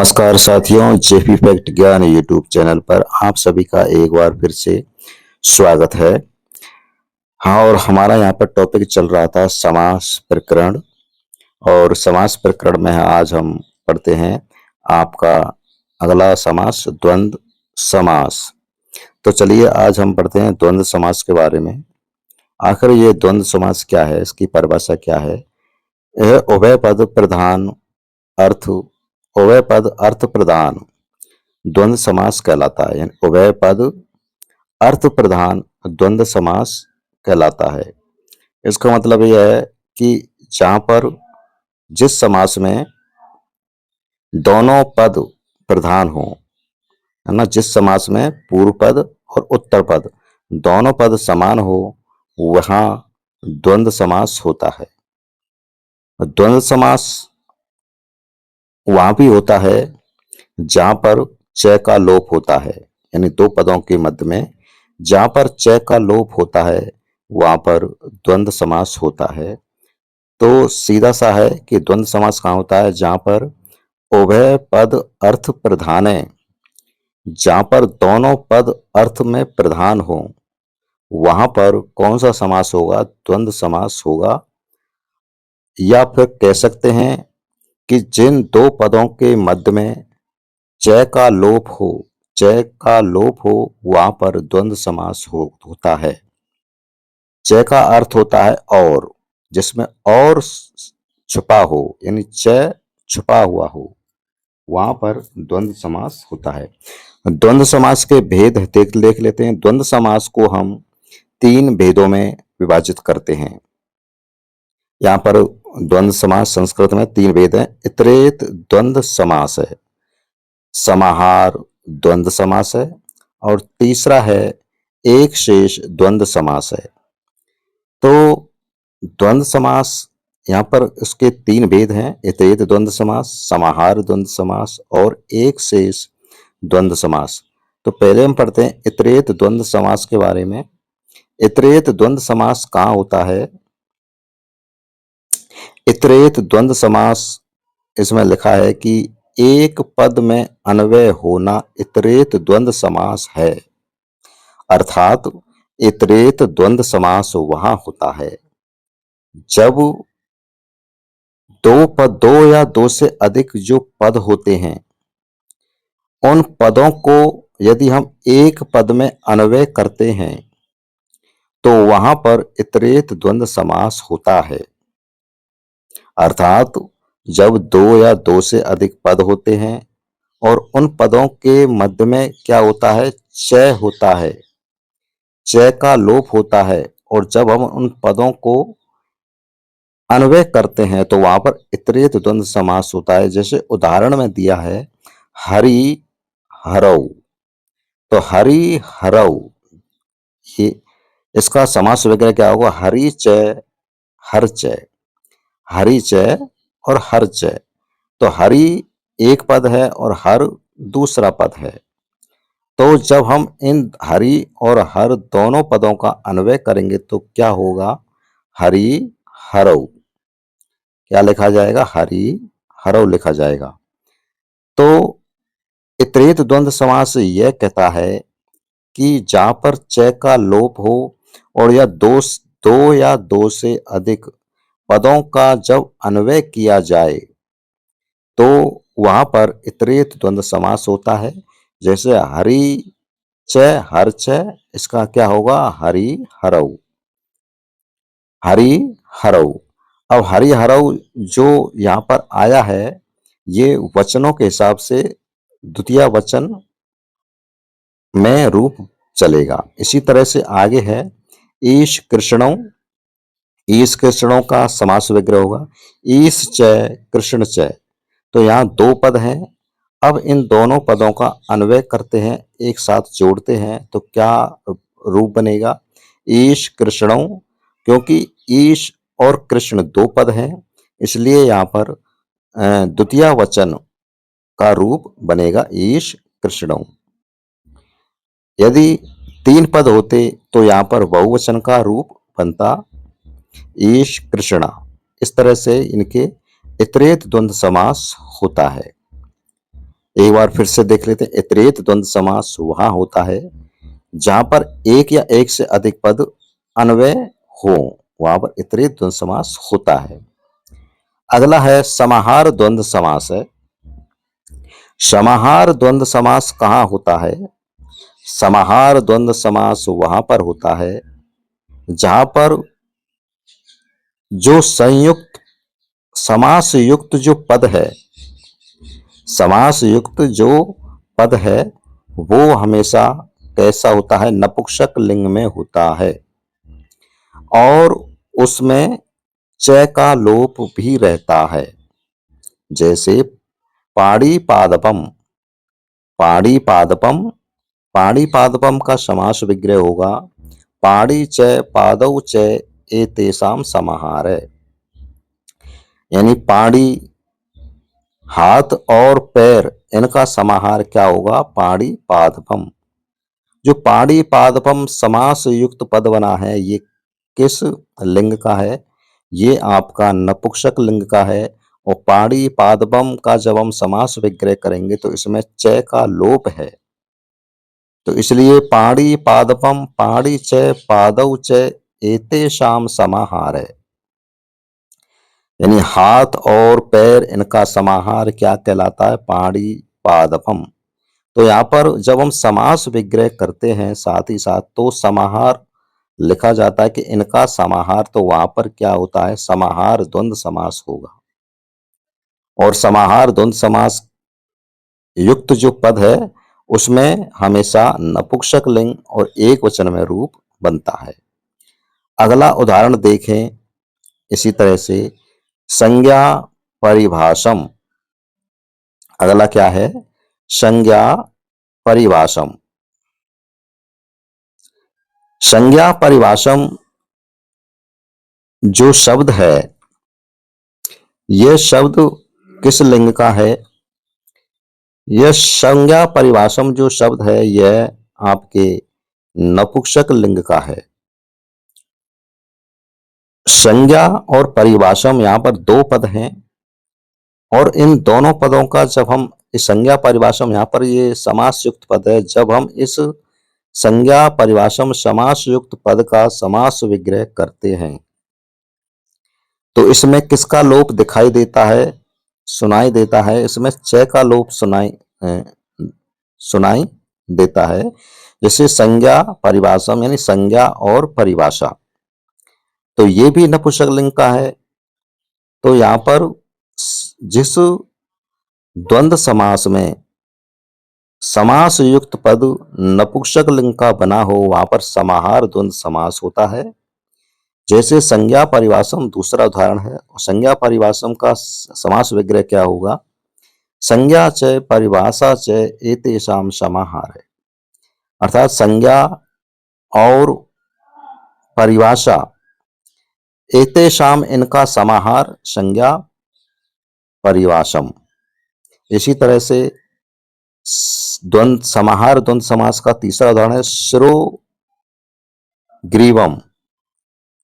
नमस्कार साथियों, JP fact ज्ञान यूट्यूब चैनल पर आप सभी का एक बार फिर से स्वागत है। हाँ, और हमारा यहाँ पर टॉपिक चल रहा था समास प्रकरण। और समास प्रकरण में आज हम पढ़ते हैं आपका अगला समास द्वंद्व समास। तो चलिए आज हम पढ़ते हैं द्वंद्व समास के बारे में। आखिर ये द्वंद्व समास क्या है, इसकी परिभाषा क्या है। यह उभय पद प्रधान अर्थ उभय पद अर्थ प्रधान द्वंद्व समास कहलाता है। यानी उभय पद अर्थ प्रधान द्वंद्व समास कहलाता है। इसका मतलब यह है कि जहां पर जिस समास में दोनों पद प्रधान हो, है ना, जिस समास में पूर्व पद और उत्तर पद दोनों पद समान हो, वहां द्वंद्व समास होता है। द्वंद्व समास वहां भी होता है जहां पर च का लोप होता है। यानी दो पदों के मध्य में जहां पर च का लोप होता है वहां पर द्वंद्व समास होता है। तो सीधा सा है कि द्वंद्व समास कहाँ होता है, जहां पर उभय पद अर्थ प्रधान है, जहां पर दोनों पद अर्थ में प्रधान हो, वहां पर कौन सा समास होगा, द्वंद्व समास होगा। या फिर कह सकते हैं कि जिन दो पदों के मध्य में च का लोप हो, च का लोप हो, वहां पर द्वंद्व समास होता है। च का अर्थ होता है और, जिसमें और छुपा हो, यानी च छुपा हुआ हो, वहां पर द्वंद्व समास होता है। द्वंद्व समास के भेद देख लेते हैं। द्वंद्व समास को हम तीन भेदों में विभाजित करते हैं। यहाँ पर द्वंद्व समास संस्कृत में तीन भेद हैं। इतरेत द्वंद्व समास है, समाहार द्वंद्व समास है, और तीसरा है एक शेष द्वंद्व समास है। तो द्वंद्व समास यहाँ पर उसके तीन भेद हैं। इतरेत द्वंद्व समास, समाहार द्वंद्व समास और एक शेष द्वंद्व समास। तो पहले हम पढ़ते हैं इतरेत द्वंद्व समास के बारे में। इतरेत द्वंद्व समास कहाँ होता है। इतरेत द्वंद्व समास, इसमें लिखा है कि एक पद में अन्वय होना इतरेत द्वंद्व समास है। अर्थात इतरेत द्वंद्व समास वहां होता है जब दो या दो से अधिक जो पद होते हैं, उन पदों को यदि हम एक पद में अन्वय करते हैं तो वहां पर इतरेत द्वंद्व समास होता है। अर्थात जब दो या दो से अधिक पद होते हैं और उन पदों के मध्य में क्या होता है, च होता है, च का लोप होता है, और जब हम उन पदों को अन्वय करते हैं तो वहां पर इतरेत द्वंद्व समास होता है। जैसे उदाहरण में दिया है हरि हरऊ। तो हरि हरऊ, ये इसका समास वगैरह क्या होगा, हरि च हर च, हरि च और हर च। तो हरि एक पद है और हर दूसरा पद है। तो जब हम इन हरि और हर दोनों पदों का अन्वय करेंगे तो क्या होगा, हरि हरऊ, क्या लिखा जाएगा, हरि हरऊ लिखा जाएगा। तो इतरेत द्वंद्व समास यह कहता है कि जहां पर च का लोप हो और दो या दो से अधिक पदों का जब अन्वय किया जाए तो वहां पर इतरेत द्वंद्व समास होता है। जैसे हरि च हर च, इसका क्या होगा, हरि हरऊ, हरि हरऊ। अब हरि हरऊ जो यहाँ पर आया है, ये वचनों के हिसाब से द्वितीय वचन में रूप चलेगा। इसी तरह से आगे है ईश कृष्णों। ईश कृष्णों का समास विग्रह होगा ईश च कृष्ण च। तो यहाँ दो पद हैं। अब इन दोनों पदों का अन्वय करते हैं, एक साथ जोड़ते हैं तो क्या रूप बनेगा, ईश कृष्णों। क्योंकि ईश और कृष्ण दो पद हैं, इसलिए यहाँ पर द्वितीय वचन का रूप बनेगा ईश कृष्णों। यदि तीन पद होते तो यहाँ पर बहुवचन का रूप बनता ईश कृष्णा। इस तरह से इनके इतरेत द्वंद्व समास होता है। एक बार फिर से देख लेते हैं। इतरेत द्वंद्व समास वहां होता है जहां पर एक या एक से अधिक पद अन्वय हो, वहां पर इतरेत द्वंद्व समास होता है। अगला है समाहार द्वंद्व समास है। समाहार द्वंद्व समास कहाँ होता है? समाहार द्वंद्व समास वहां पर होता है जहां पर जो संयुक्त समास युक्त जो पद है, समास युक्त जो पद है वो हमेशा कैसा होता है? नपुंसक लिंग में होता है और उसमें च का लोप भी रहता है। जैसे पाड़ी पादपम, पाड़ी पादपम, पाड़ी पादपम का समास विग्रह होगा पाड़ी च पादौ च एतेषाम समाहार है। यानी पाड़ी हाथ और पैर इनका समाहार क्या होगा? पाड़ी पादपम। जो पाड़ी पादपम समास युक्त पद बना है ये किस लिंग का है? ये आपका नपुंसक लिंग का है। और पाड़ी पादपम का जब हम समास विग्रह करेंगे तो इसमें च का लोप है, तो इसलिए पाड़ी पादपम पाड़ी च पादौ च एतेषाम समाहार है। यानी हाथ और पैर इनका समाहार क्या कहलाता है? पाड़ी पादपम। तो यहाँ पर जब हम समास विग्रह करते हैं साथ ही साथ तो समाहार लिखा जाता है कि इनका समाहार, तो वहां पर क्या होता है? समाहार द्वंद्व समास होगा। और समाहार द्वंद्व समास युक्त जो पद है उसमें हमेशा नपुंसक लिंग और एक वचन में रूप बनता है। अगला उदाहरण देखें इसी तरह से संज्ञा परिभाषम। अगला क्या है? संज्ञा परिभाषम। संज्ञा परिभाषम जो शब्द है यह शब्द किस लिंग का है? यह संज्ञा परिभाषम जो शब्द है यह आपके नपुंसक लिंग का है। संज्ञा और परिभाषम यहाँ पर दो पद हैं और इन दोनों पदों का जब हम इस संज्ञा परिभाषम यहाँ पर ये समास युक्त पद है, जब हम इस संज्ञा परिभाषम समास युक्त पद का समास विग्रह करते हैं तो इसमें किसका लोप दिखाई देता है? सुनाई देता है। इसमें च का लोप सुनाई देता है। जैसे संज्ञा परिभाषम यानी संज्ञा और परिभाषा, तो ये भी नपुंसक लिंग का है। तो यहां पर जिस द्वंद्व समास में समास युक्त पद नपुंसक लिंग का बना हो वहां पर समाहार द्वंद्व समास होता है। जैसे संज्ञा परिभाषम दूसरा उदाहरण है। संज्ञा परिभाषम का समास विग्रह क्या होगा? संज्ञा च परिभाषा च एतेषाम समाहार है। अर्थात संज्ञा और परिभाषा एतेषाम इनका समाहार संज्ञा परिभाषम। इसी तरह से द्वंद्व समाहार द्वंद्व समास का तीसरा उदाहरण है शिरो ग्रीवम।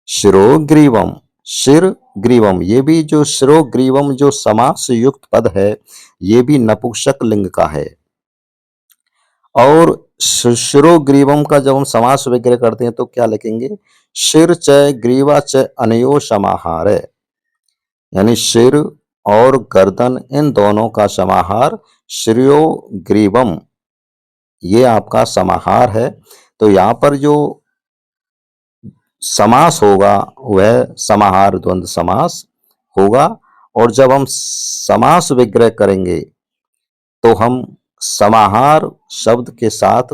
शिरो ग्रीवम, शिर ग्रीवम, ये भी जो शिरो ग्रीवम जो समास युक्त पद है ये भी नपुंसक लिंग का है। और शिरो ग्रीवम का जब हम समास विग्रह करते हैं तो क्या लिखेंगे? शिर च ग्रीवा च अनयो समाहार है। यानी सिर और गर्दन इन दोनों का समाहार श्रियो ग्रीवम, ये आपका समाहार है। तो यहां पर जो समास होगा वह समाहार द्वंद्व समास होगा। और जब हम समास विग्रह करेंगे तो हम समाहार शब्द के साथ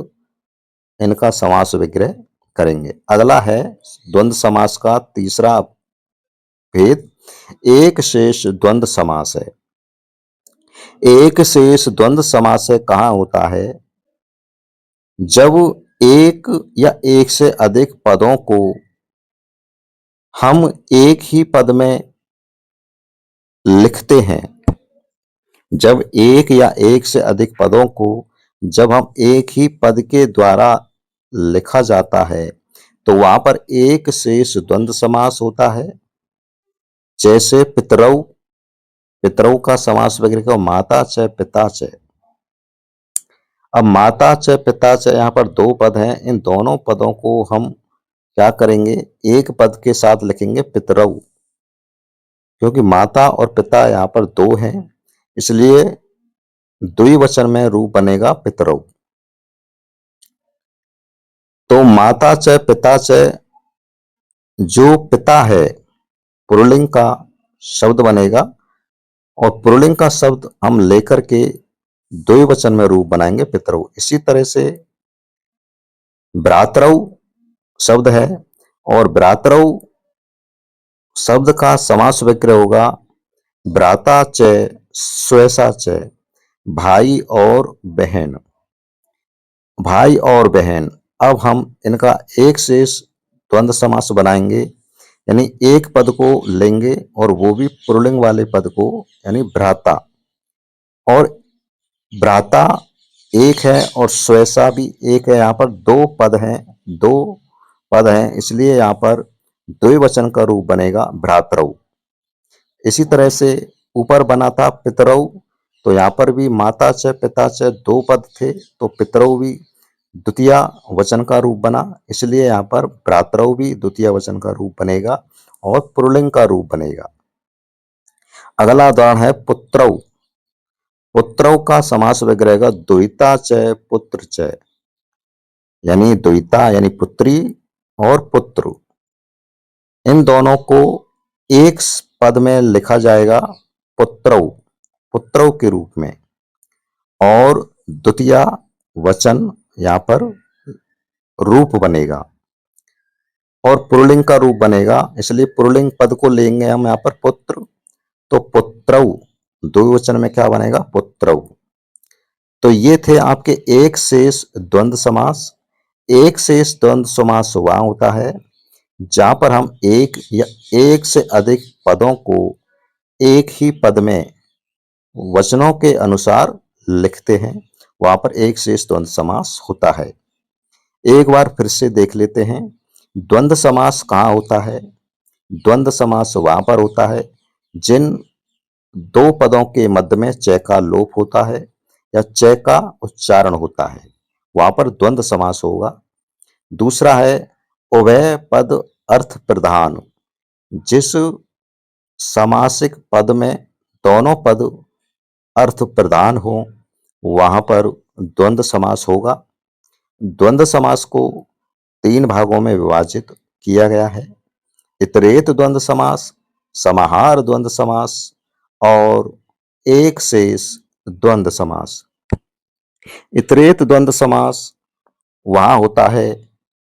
इनका समास विग्रह करेंगे। अगला है द्वंद्व समास का तीसरा भेद एक शेष द्वंद्व समास है। एक शेष द्वंद्व समास है कहां होता है? जब एक या एक से अधिक पदों को हम एक ही पद में लिखते हैं। जब एक या एक से अधिक पदों को जब हम एक ही पद के द्वारा लिखा जाता है तो वहां पर एक शेष द्वंद्व समास होता है। जैसे पितरौ, पितरौ का समास वगैरह का माता च पिता च, अब माता च पिता च यहाँ पर दो पद हैं, इन दोनों पदों को हम क्या करेंगे, एक पद के साथ लिखेंगे पितरऊ, क्योंकि माता और पिता यहाँ पर दो हैं, इसलिए द्विवचन में रूप बनेगा पितरऊ। तो माता च पिता च, जो पिता है पुल्लिंग का शब्द बनेगा, और पुल्लिंग का शब्द हम लेकर के द्विवचन में रूप बनाएंगे पितरऊ। इसी तरह से भ्रातरऊ शब्द है, और भ्रातरऊ शब्द का समास विग्रह होगा भ्राता च स्वैसा च, भाई और बहन। भाई और बहन, अब हम इनका एक शेष द्वंद्व समास बनाएंगे, यानी एक पद को लेंगे और वो भी पुल्लिंग वाले पद को, यानी भ्राता। और भ्राता एक है और स्वैसा भी एक है, यहाँ पर दो पद हैं, दो पद हैं, इसलिए यहाँ पर द्विवचन का रूप बनेगा भ्रातरऊ। इसी तरह से ऊपर बना था पितरऊ, तो यहाँ पर भी माता च पिता च दो पद थे, तो पितरऊ भी द्वितीय वचन का रूप बना, इसलिए यहाँ पर भ्रातरऊ भी द्वितीय वचन का रूप बनेगा और पुल्लिंग का रूप बनेगा। अगला उदाहरण है पुत्रऊ। पुत्रऊ का समास विग्रह रहेगा द्विता च पुत्र च, यानी द्विता यानी पुत्री और पुत्र, इन दोनों को एक पद में लिखा जाएगा पुत्रऊ, पुत्रऊ के रूप में, और द्वितीय वचन यहाँ पर रूप बनेगा और पुल्लिंग का रूप बनेगा, इसलिए पुल्लिंग पद को लेंगे हम यहाँ पर पुत्र, तो पुत्रऊ द्विवचन में क्या बनेगा, पुत्रऊ। तो ये थे आपके एक शेष द्वंद्व समास। एक शेष द्वंद्व समास वहां होता है जहां पर हम एक या एक से अधिक पदों को एक ही पद में वचनों के अनुसार लिखते हैं, वहां पर एक शेष द्वंद्व समास होता है। एक बार फिर से देख लेते हैं, द्वंद्व समास कहाँ होता है। द्वंद्व समास वहां पर होता है जिन दो पदों के मध्य में च का लोप होता है या च का उच्चारण होता है, वहां पर द्वंद्व समास होगा। दूसरा है उभय पद अर्थ प्रधान, जिस समासिक पद में दोनों पद अर्थ प्रधान हो वहां पर द्वंद्व समास होगा। द्वंद्व समास को तीन भागों में विभाजित किया गया है, इतरेत द्वंद्व समास, समाहार द्वंद्व समास और एक शेष द्वंद्व समास। इतरेत द्वंद्व समास वहां होता है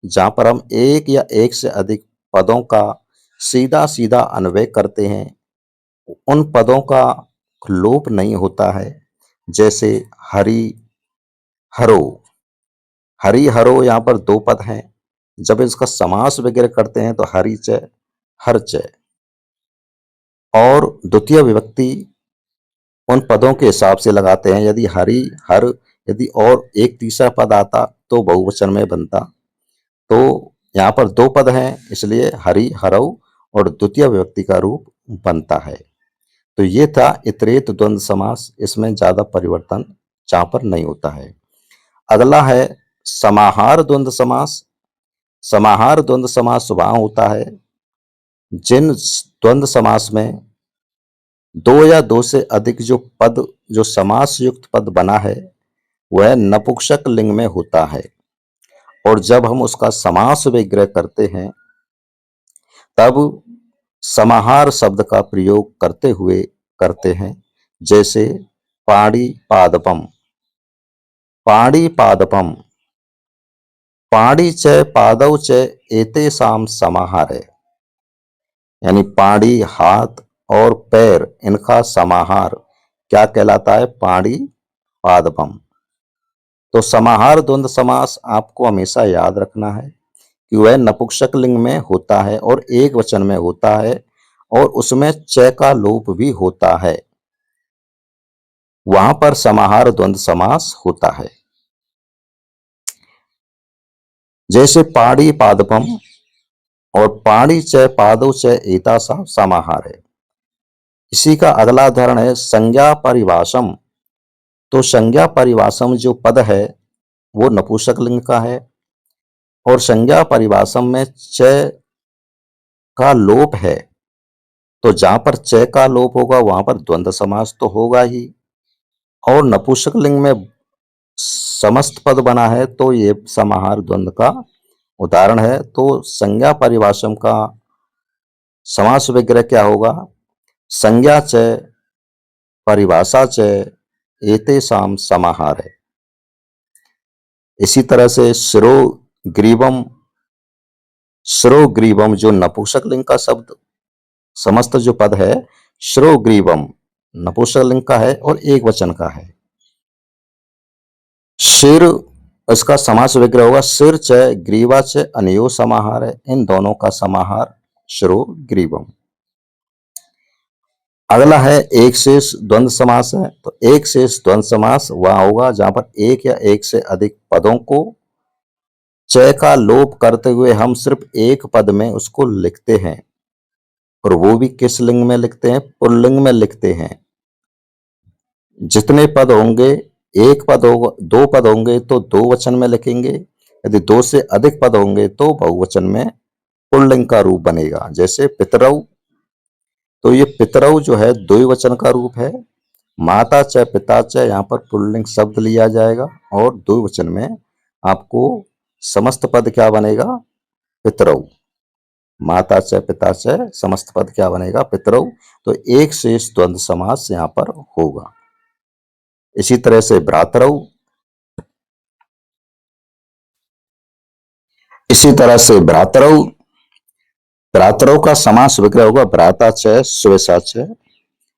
जहां पर हम एक या एक से अधिक पदों का सीधा सीधा अन्वय करते हैं, उन पदों का लोप नहीं होता है, जैसे हरि हरो। हरि हरो यहाँ पर दो पद हैं, जब इसका समास वगैरह करते हैं तो हरि च हर च, और द्वितीय विभक्ति उन पदों के हिसाब से लगाते हैं, यदि हरि हर, यदि और एक तीसरा पद आता तो बहुवचन में बनता। तो यहाँ पर दो पद हैं, इसलिए हरि हरऊ और द्वितीय विभक्ति का रूप बनता है। तो ये था इतरेत द्वंद्व समास, इसमें ज्यादा परिवर्तन जहां पर नहीं होता है। अगला है समाहार द्वंद्व समास। समाहार द्वंद्व समास वहां होता है जिन द्वंद्व समास में दो या दो से अधिक जो पद, जो समास युक्त पद बना है वह नपुंसक लिंग में होता है, और जब हम उसका समास विग्रह करते हैं तब समाहार शब्द का प्रयोग करते हुए करते हैं, जैसे पाणी पादपम। पाणी पादपम, पाणी च पादौ च एतेषां समाहार, यानी पाणी हाथ और पैर, इनका समाहार क्या कहलाता है, पाणी पादपम। तो समाहार द्वंद्व समास आपको हमेशा याद रखना है कि वह नपुंसक लिंग में होता है और एक वचन में होता है, और उसमें च का लोप भी होता है, वहां पर समाहार द्वंद्व समास होता है। जैसे पाणी पादपम और पाणी च पादौ च एतासा समाहार है। इसी का अगला उदाहरण है संज्ञा परिभाषम। तो संज्ञा परिभाषम जो पद है वो नपुंसक लिंग का है। और संज्ञा परिभाषा में च का लोप है, तो जहां पर च का लोप होगा वहां पर द्वंद्व समास तो होगा ही। और नपुंसक लिंग में समस्त पद बना है तो ये समाहार द्वंद्व का उदाहरण है। तो संज्ञा परिभाषम का समास विग्रह क्या होगा? संज्ञा च परिभाषा च एतेषाम समाहार है। इसी तरह से शिरोग्रीवम जो नपुंसक लिंग का शब्द समस्त जो पद है, शिरोग्रीवम नपुंसक लिंग का है और एक वचन का है। शिर, इसका समास विग्रह होगा सिर च ग्रीवा च अनयो समाहार है। इन दोनों का समाहार शिरोग्रीवम। अगला है एक शेष द्वंद्व समास है। तो एक शेष द्वंद्व समास वह होगा जहां पर एक या एक से अधिक पदों को च का लोप करते हुए हम सिर्फ एक पद में उसको लिखते हैं, और वो भी किस लिंग में लिखते हैं? पुल्लिंग में लिखते हैं। जितने पद होंगे, एक पद होगा, दो पद होंगे तो दो वचन में लिखेंगे, यदि दो से अधिक पद होंगे तो बहुवचन में पुल्लिंग का रूप बनेगा। जैसे पितरऊ, तो ये पितरऊ जो है द्विवचन का रूप है। माता च पिता च यहाँ पर पुल्लिंग शब्द लिया जाएगा और द्विवचन में आपको समस्त पद क्या बनेगा? पितरऊ। माता च पिता च समस्त पद क्या बनेगा? पितरऊ। तो एक शेष द्वंद्व समास यहाँ पर होगा। इसी तरह से भ्रातरऊ, इसी तरह से भ्रातरऊ, भ्रातरऊ का समास विग्रह होगा भ्राता च स्वेषा च,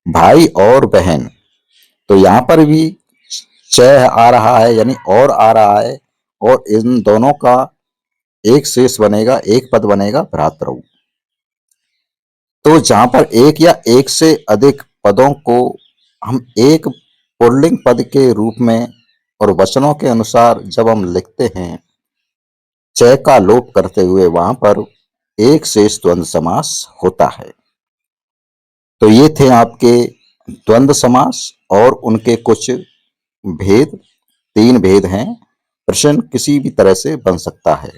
भाई और बहन। तो यहां पर भी च आ रहा है यानी और आ रहा है, और इन दोनों का एक शेष बनेगा, एक पद बनेगा भ्रातरऊ। तो जहां पर एक या एक से अधिक पदों को हम एक पुल्लिंग पद के रूप में और वचनों के अनुसार जब हम लिखते हैं च का लोप करते हुए, वहां पर एक शेष द्वंद्व समास होता है। तो ये थे आपके द्वंद्व समास और उनके कुछ भेद। तीन भेद हैं। प्रश्न किसी भी तरह से बन सकता है।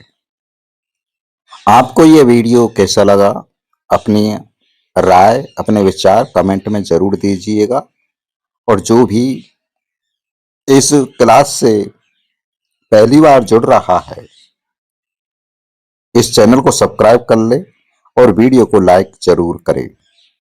आपको ये वीडियो कैसा लगा? अपनी राय, अपने विचार कमेंट में जरूर दीजिएगा। और जो भी इस क्लास से पहली बार जुड़ रहा है, इस चैनल को सब्सक्राइब कर ले और वीडियो को लाइक जरूर करें।